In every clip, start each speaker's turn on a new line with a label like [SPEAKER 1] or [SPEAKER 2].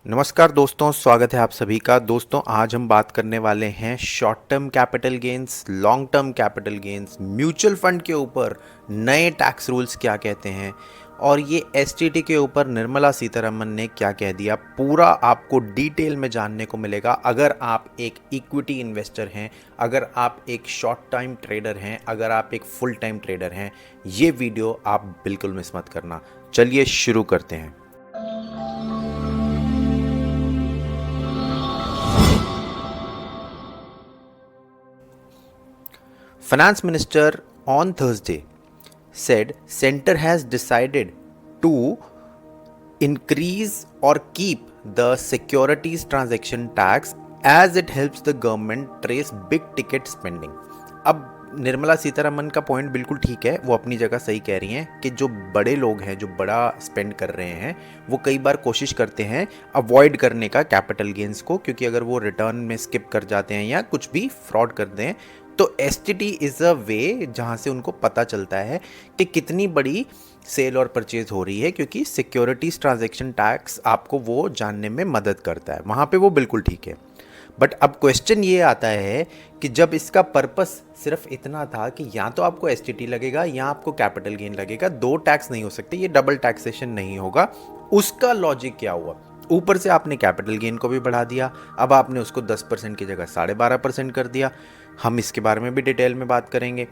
[SPEAKER 1] नमस्कार दोस्तों, स्वागत है आप सभी का। दोस्तों आज हम बात करने वाले हैं short term capital gains, long term capital gains, mutual fund के ऊपर नए टैक्स रूल्स क्या कहते हैं और ये एसटीटी के ऊपर निर्मला सीतारमन ने क्या कह दिया, पूरा आपको डिटेल में जानने को मिलेगा। अगर आप एक इक्विटी इन्वेस्टर हैं, अगर आप एक शॉर्ट टाइम ट्रेडर हैं, अगर आप एक फुल टाइम ट्रेडर हैं, ये वीडियो आप बिल्कुल मिस मत करना। चलिए शुरू करते हैं। Finance Minister on Thursday said center has decided to increase or keep the securities transaction tax as it helps the government trace big ticket spending। अब निर्मला सीतारमन का पॉइंट बिल्कुल ठीक है, वो अपनी जगह सही कह रही हैं कि जो बड़े लोग हैं, जो बड़ा स्पेंड कर रहे हैं, वो कई बार कोशिश करते हैं अवॉइड करने का कैपिटल गेन्स को, क्योंकि अगर वो रिटर्न में स्किप कर जाते हैं या कुछ भी फ्रॉड कर दें तो एसटीटी इज़ अ वे जहाँ से उनको पता चलता है कि कितनी बड़ी सेल और परचेज हो रही है, क्योंकि सिक्योरिटीज ट्रांजैक्शन टैक्स आपको वो जानने में मदद करता है। वहाँ पे वो बिल्कुल ठीक है। बट अब क्वेश्चन ये आता है कि जब इसका पर्पस सिर्फ इतना था कि या तो आपको एसटीटी लगेगा या आपको कैपिटल गेन लगेगा, दो टैक्स नहीं हो सकते, ये डबल टैक्सेशन नहीं होगा, उसका लॉजिक क्या हुआ? ऊपर से आपने कैपिटल गेन को भी बढ़ा दिया, अब आपने उसको 10% की जगह 12.5% कर दिया। हम इसके बारे में भी डिटेल में बात करेंगे।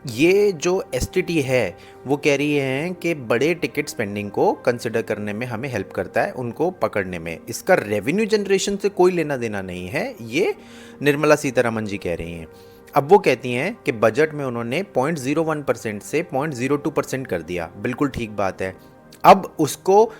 [SPEAKER 1] ये जो एसटीटी है वो कह रही है कि बड़े टिकट स्पेंडिंग को कंसिडर करने में हमें हेल्प करता है, उनको पकड़ने में। इसका रेवेन्यू जनरेशन से कोई लेना देना नहीं है, ये निर्मला सीतारमन जी कह रही हैं। अब वो कहती हैं कि बजट में उन्होंने 0.01% से 0.02% कर दिया, बिल्कुल ठीक बात है। अब उसको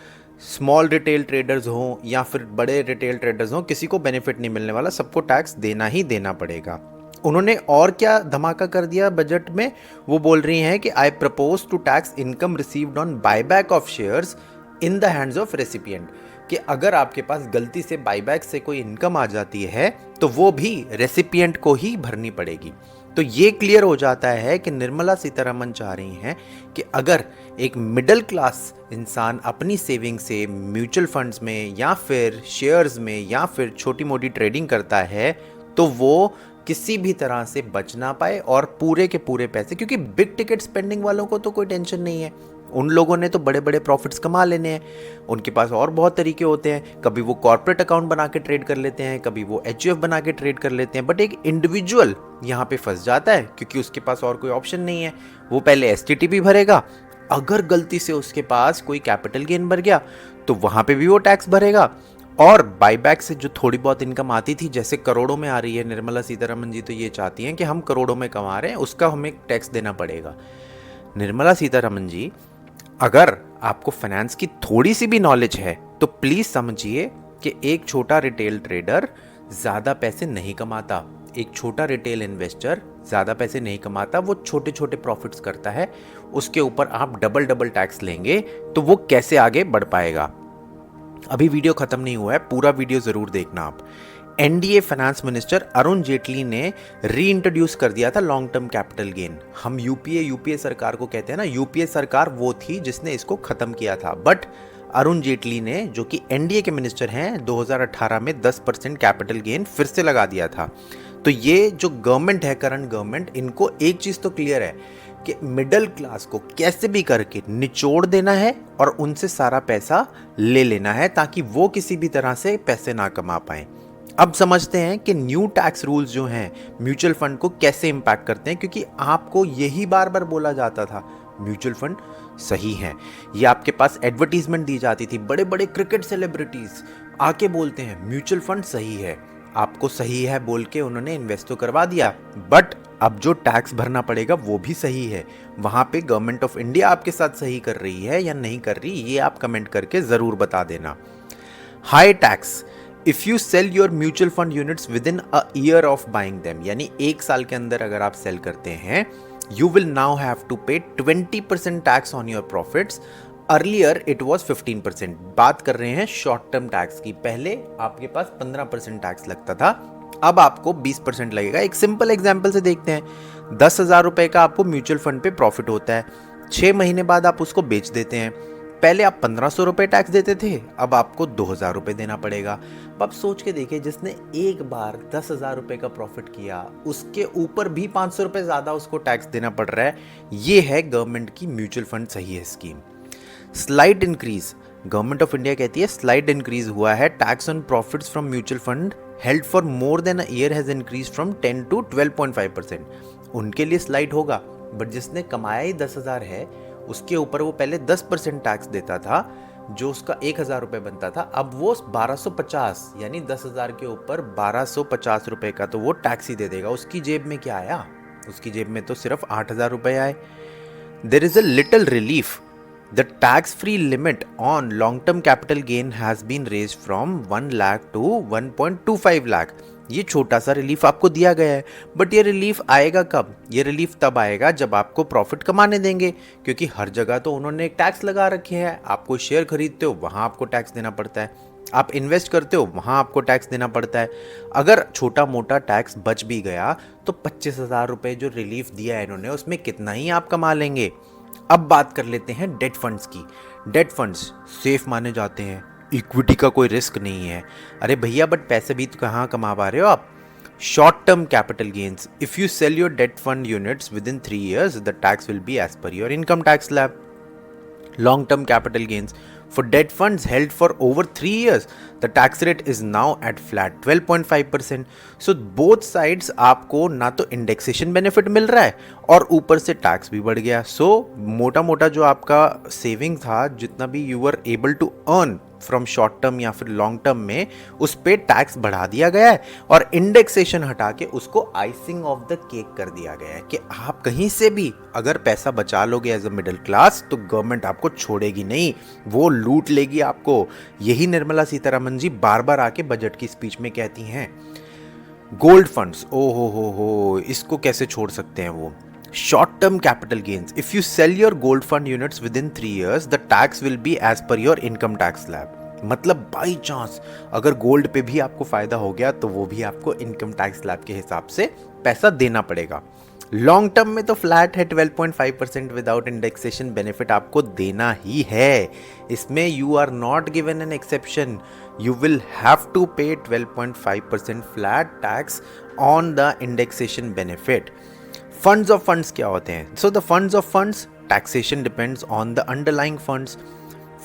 [SPEAKER 1] स्मॉल रिटेल ट्रेडर्स हों या फिर बड़े रिटेल ट्रेडर्स हों, किसी को बेनिफिट नहीं मिलने वाला, सबको टैक्स देना ही देना पड़ेगा। उन्होंने और क्या धमाका कर दिया बजट में, वो बोल रही हैं कि I propose to tax income received on buyback of shares in the hands of recipient, कि अगर आपके पास गलती से बायबैक से कोई इनकम आ जाती है तो वो भी रेसिपिएंट को ही भरनी पड़ेगी। तो ये क्लियर हो जाता है कि निर्मला सीतारमन चाह रही हैं कि अगर एक मिडिल क्लास इंसान अपनी सेविंग से म्यूचुअल फंड्स में या फिर शेयर्स में या फिर छोटी मोटी ट्रेडिंग करता है तो वो किसी भी तरह से बच ना पाए और पूरे के पूरे पैसे, क्योंकि बिग टिकट स्पेंडिंग वालों को तो कोई टेंशन नहीं है, उन लोगों ने तो बड़े बड़े प्रॉफिट्स कमा लेने हैं, उनके पास और बहुत तरीके होते हैं। कभी वो कॉर्पोरेट अकाउंट बना के ट्रेड कर लेते हैं, कभी वो एचयूएफ बना के ट्रेड कर लेते हैं। बट एक इंडिविजुअल यहाँ पे फंस जाता है क्योंकि उसके पास और कोई ऑप्शन नहीं है। वो पहले एसटीटी भी भरेगा, अगर गलती से उसके पास कोई कैपिटल गेन भर गया तो वहाँ पे भी वो टैक्स भरेगा, और बाईबैक से जो थोड़ी बहुत इनकम आती थी, जैसे करोड़ों में आ रही है, निर्मला सीतारमन जी तो ये चाहती हैं कि हम करोड़ों में कमा रहे हैं, उसका हमें टैक्स देना पड़ेगा। निर्मला सीतारमन जी, अगर आपको फाइनेंस की थोड़ी सी भी नॉलेज है तो प्लीज समझिए कि एक छोटा रिटेल ट्रेडर ज्यादा पैसे नहीं कमाता, एक छोटा रिटेल इन्वेस्टर ज्यादा पैसे नहीं कमाता, वो छोटे छोटे प्रॉफिट्स करता है। उसके ऊपर आप डबल डबल टैक्स लेंगे तो वो कैसे आगे बढ़ पाएगा? अभी वीडियो खत्म नहीं हुआ है, पूरा वीडियो जरूर देखना आप। NDA finance minister Arun Jaitley ने री इंट्रोड्यूस कर दिया था लॉन्ग टर्म कैपिटल गेन। हम यूपीए सरकार को कहते हैं ना, यूपीए सरकार वो थी जिसने इसको खत्म किया था। बट अरुण जेटली ने, जो कि एनडीए के मिनिस्टर हैं, 2018 में 10% कैपिटल गेन फिर से लगा दिया था। तो ये जो गवर्नमेंट है, करंट गवर्नमेंट, इनको एक चीज तो क्लियर है कि मिडिल क्लास को कैसे भी करके निचोड़ देना है और उनसे सारा पैसा ले लेना है ताकि वो किसी भी तरह से पैसे ना कमा पाए। अब समझते हैं कि न्यू टैक्स रूल्स जो हैं म्यूचुअल फंड को कैसे इंपैक्ट करते हैं, क्योंकि आपको यही बार बार बोला जाता था म्यूचुअल फंड सही है। ये आपके पास एडवर्टीजमेंट दी जाती थी, बड़े बड़े क्रिकेट सेलिब्रिटीज आके बोलते हैं म्यूचुअल फंड सही है। आपको सही है बोल के उन्होंने इन्वेस्ट तो करवा दिया, बट अब जो टैक्स भरना पड़ेगा वो भी सही है। वहां पे गवर्नमेंट ऑफ इंडिया आपके साथ सही कर रही है या नहीं कर रही, ये आप कमेंट करके जरूर बता देना। High tax if you sell your mutual fund units with in a year of buying them, यानी एक साल के अंदर अगर आप सेल करते हैं, you will now have to pay 20% tax on your profits. Earlier it was 15%। बात कर रहे हैं शॉर्ट टर्म टैक्स की। पहले आपके पास 15% टैक्स लगता था, अब आपको 20% लगेगा। एक सिंपल एग्जांपल से देखते हैं। 10,000 रुपए का आपको म्यूचुअल फंड पे प्रॉफिट होता है, 6 महीने बाद आप उसको बेच देते हैं, पहले आप 1500 रुपये टैक्स देते थे, अब आपको 2000 रुपये देना पड़ेगा। अब आप सोच के देखिए, जिसने एक बार 10,000 रुपये का प्रॉफिट किया उसके ऊपर भी 500 रुपये ज़्यादा उसको टैक्स देना पड़ रहा है। ये है गवर्नमेंट की म्यूचुअल फंड सही है scheme. Slide increase, government of India कहती है स्लाइड इंक्रीज हुआ है। Tax on profits from mutual fund held for more than a year has increase from 10 to 12.5%। उनके लिए स्लाइड होगा, बट जिसने कमाया ही 10,000 है उसके ऊपर वो पहले 10% टैक्स देता था, जो उसका 1,000 रुपये बनता था, अब वो 1250, यानी 10,000 के ऊपर 1250 रुपये का तो वो टैक्स ही दे देगा। उसकी जेब में क्या आया? उसकी जेब में तो सिर्फ 8,000 रुपये आए। There is a little relief. The tax-free limit on long-term capital gain has been raised from 1 lakh to 1.25 lakh। ये छोटा सा रिलीफ आपको दिया गया है, बट ये रिलीफ आएगा कब? ये रिलीफ तब आएगा जब आपको प्रॉफिट कमाने देंगे, क्योंकि हर जगह तो उन्होंने एक टैक्स लगा रखे हैं। आप कोई शेयर खरीदते हो वहाँ आपको टैक्स देना पड़ता है, आप इन्वेस्ट करते हो वहाँ आपको टैक्स देना पड़ता है। अगर छोटा मोटा टैक्स बच भी गया तो 25,000 रुपये जो रिलीफ दिया है इन्होंने, उसमें कितना ही आप कमा लेंगे। अब बात कर लेते हैं डेट फंड्स की। डेट फंड्स सेफ माने जाते हैं, इक्विटी का कोई रिस्क नहीं है। अरे भैया, बट पैसे भी तो कहाँ कमा पा रहे हो आप? Short term capital gains, if you sell your debt fund units within 3 years the tax will be as per your income tax slab. Long term capital gains for debt funds held for over 3 years the tax rate is now at flat 12.5%। so both sides आपको ना तो indexation benefit मिल रहा है और ऊपर से tax भी बढ़ गया। सो मोटा मोटा जो आपका सेविंग था, जितना भी you were able to earn from short term या फिर लॉन्ग टर्म में, उस पे टैक्स बढ़ा दिया गया है और इंडेक्सेशन हटा के उसको आइसिंग ऑफ द केक कर दिया गया है कि आप कहीं से भी अगर पैसा बचा लोगे एज अ मिडिल क्लास तो गवर्नमेंट आपको छोड़ेगी नहीं, वो लूट लेगी आपको। यही निर्मला सीतारमण जी बार बार आके बजट की स्पीच में कहती हैं। गोल्ड फंड्स, ओ हो, इसको कैसे छोड़ सकते हैं वो। Short term capital gains, if you sell your gold fund units within 3 years the tax will be as per your income tax slab. मतलब बाई चांस अगर गोल्ड पे भी आपको फायदा हो गया तो वो भी आपको इनकम टैक्स स्लैब के हिसाब से पैसा देना पड़ेगा। लॉन्ग टर्म में तो फ्लैट है 12.5% विदाउट इंडेक्सेशन बेनिफिट आपको देना ही है। इसमें you are not given an exception, you will have to pay 12.5% flat tax on the indexation benefit. Funds of funds क्या होते हैं? So the funds of funds, taxation depends on the underlying funds.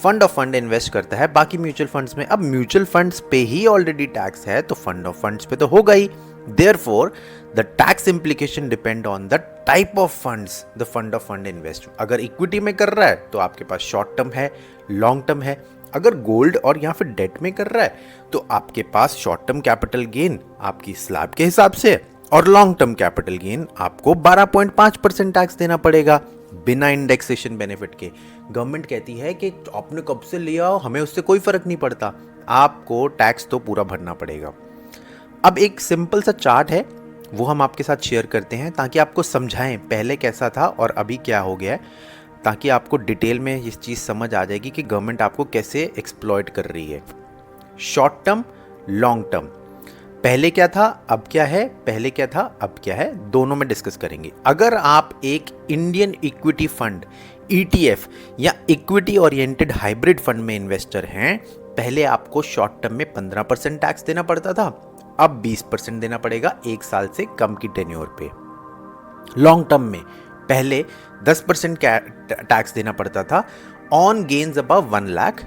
[SPEAKER 1] Fund of fund invest करता है बाकी mutual funds में। अब mutual funds पे ही already tax है तो फंड ऑफ फंड्स पे तो होगा ही। Therefore the tax implication depend on the type of funds the fund of fund invest. अगर इक्विटी में कर रहा है तो आपके पास शॉर्ट टर्म है, लॉन्ग टर्म है। अगर गोल्ड और या फिर डेट में कर रहा है तो आपके पास शॉर्ट टर्म कैपिटल गेन आपकी स्लैब के हिसाब से और लॉन्ग टर्म कैपिटल गेन आपको 12.5% टैक्स देना पड़ेगा बिना इंडेक्सेशन बेनिफिट के। गवर्नमेंट कहती है कि आपने कब से लिया हो हमें उससे कोई फर्क नहीं पड़ता, आपको टैक्स तो पूरा भरना पड़ेगा। अब एक सिंपल सा चार्ट है वो हम आपके साथ शेयर करते हैं ताकि आपको समझाएं पहले कैसा था और अभी क्या हो गया है, ताकि आपको डिटेल में ये चीज़ समझ आ जाएगी कि गवर्नमेंट आपको कैसे एक्सप्लॉइट कर रही है। शॉर्ट टर्म, लॉन्ग टर्म, पहले क्या था अब क्या है, पहले क्या था अब क्या है, दोनों में डिस्कस करेंगे। अगर आप एक इंडियन इक्विटी फंड ETF या इक्विटी ओरिएंटेड हाइब्रिड फंड में इन्वेस्टर हैं, पहले आपको शॉर्ट टर्म में 15% टैक्स देना पड़ता था, अब 20% देना पड़ेगा 1 साल से कम की टेन्योर पे। लॉन्ग टर्म में पहले 10% टैक्स देना पड़ता था ऑन गेन्स अबव 1 लाख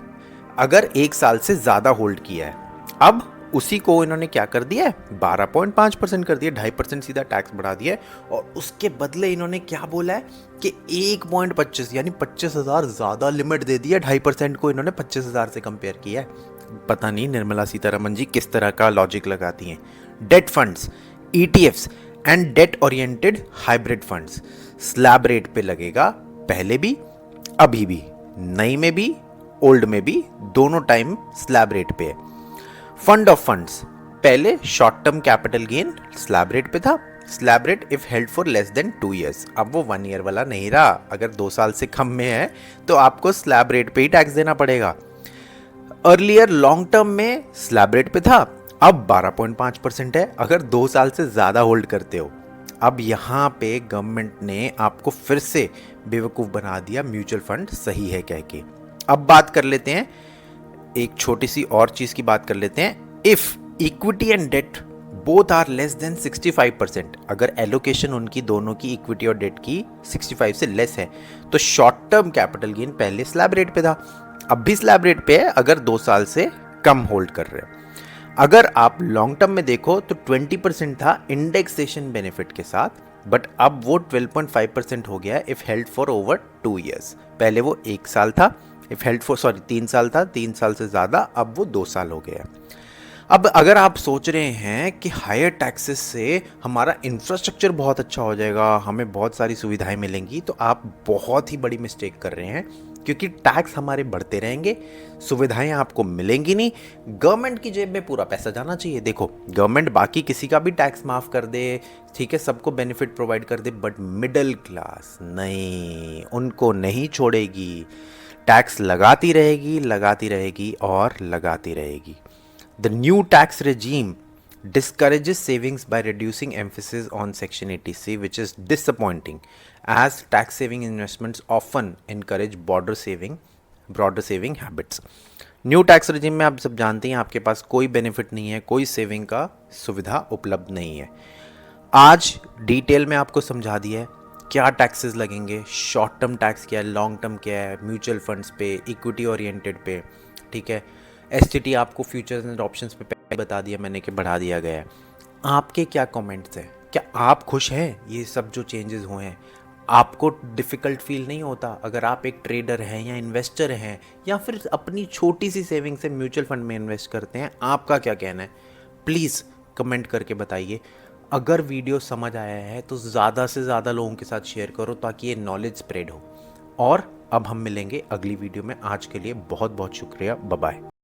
[SPEAKER 1] अगर 1 साल से ज़्यादा होल्ड किया है। अब उसी को इन्होंने क्या कर दिया है, 12.5% कर दिया, 2.5% सीधा टैक्स बढ़ा दिया है। और उसके बदले इन्होंने क्या बोला है कि 1.25 यानी 25,000 ज़्यादा लिमिट दे दिया। 2.5% को इन्होंने 25,000 से कंपेयर किया है। पता नहीं निर्मला सीतारमण जी किस तरह का लॉजिक लगाती हैं। Date funds, ETFs and date oriented hybrid funds slab rate पे लगेगा, पहले भी अभी भी, नई में भी ओल्ड में भी, दोनों टाइम स्लैब रेट पे है। फंड ऑफ फंड्स, पहले short term capital gain slab rate पे था, slab rate if held for less than 2 years। अब वो 1 year वाला नहीं रहा, अगर 2 साल से कम में है तो आपको स्लैब रेट पे ही टैक्स देना पड़ेगा। अर्लियर लॉन्ग टर्म में स्लैब रेट पे था, अब 12.5% है अगर 2 साल से ज्यादा होल्ड करते हो। अब यहाँ पे गवर्नमेंट ने आपको फिर से बेवकूफ़ बना दिया म्यूचुअल फंड सही है कह के। अब बात कर लेते हैं, एक छोटी सी और चीज की बात कर लेते हैं। If equity and debt both are less than 65%, अगर एलोकेशन उनकी दोनों की इक्विटी और डेट की 65 से लेस है, तो शॉर्ट टर्म कैपिटल गेन पहले स्लैब रेट पे था, अब भी स्लैब रेट पे है अगर 2 साल से कम होल्ड कर रहे हो। अगर आप लॉन्ग टर्म में देखो तो 20% था इंडेक्सेशन बेनिफिट के साथ, बट अब वो 12.5% हो गया if held for over 2 years. पहले वो 1 साल था, इफ हेल्ड फॉर 3 साल था, 3 साल से ज़्यादा, अब वो 2 साल हो गया। अब अगर आप सोच रहे हैं कि हायर टैक्सेस से हमारा इंफ्रास्ट्रक्चर बहुत अच्छा हो जाएगा, हमें बहुत सारी सुविधाएं मिलेंगी, तो आप बहुत ही बड़ी मिस्टेक कर रहे हैं, क्योंकि टैक्स हमारे बढ़ते रहेंगे, सुविधाएं आपको मिलेंगी नहीं, गवर्नमेंट की जेब में पूरा पैसा जाना चाहिए। देखो, गवर्नमेंट बाकी किसी का भी टैक्स माफ़ कर दे, ठीक है, सबको बेनिफिट प्रोवाइड कर दे, बट मिडिल क्लास नहीं, उनको नहीं छोड़ेगी, टैक्स लगाती रहेगी, लगाती रहेगी और लगाती रहेगी। The new tax regime discourages savings by reducing emphasis on Section 80C, which is disappointing, as tax-saving investments often encourage broader saving habits. New tax regime में आप सब जानते हैं आपके पास कोई बेनिफिट नहीं है, कोई सेविंग का सुविधा उपलब्ध नहीं है। आज डिटेल में आपको समझा दिया है क्या टैक्सेस लगेंगे, शॉर्ट टर्म टैक्स क्या है, लॉन्ग टर्म क्या है, म्यूचुअल फंड्स पे, इक्विटी ओरिएंटेड पे, ठीक है, एसटीटी आपको फ्यूचर्स एंड ऑप्शंस पे पहले बता दिया मैंने कि बढ़ा दिया गया है। आपके क्या कमेंट्स हैं? क्या आप खुश हैं ये सब जो चेंजेस हुए हैं? आपको डिफ़िकल्ट फील नहीं होता अगर आप एक ट्रेडर हैं या इन्वेस्टर हैं या फिर अपनी छोटी सी सेविंग से म्यूचुअल फंड में इन्वेस्ट करते हैं? आपका क्या कहना है? प्लीज़ कमेंट करके बताइए। अगर वीडियो समझ आया है तो ज़्यादा से ज़्यादा लोगों के साथ शेयर करो ताकि ये नॉलेज स्प्रेड हो। और अब हम मिलेंगे अगली वीडियो में। आज के लिए बहुत बहुत शुक्रिया। Bye bye.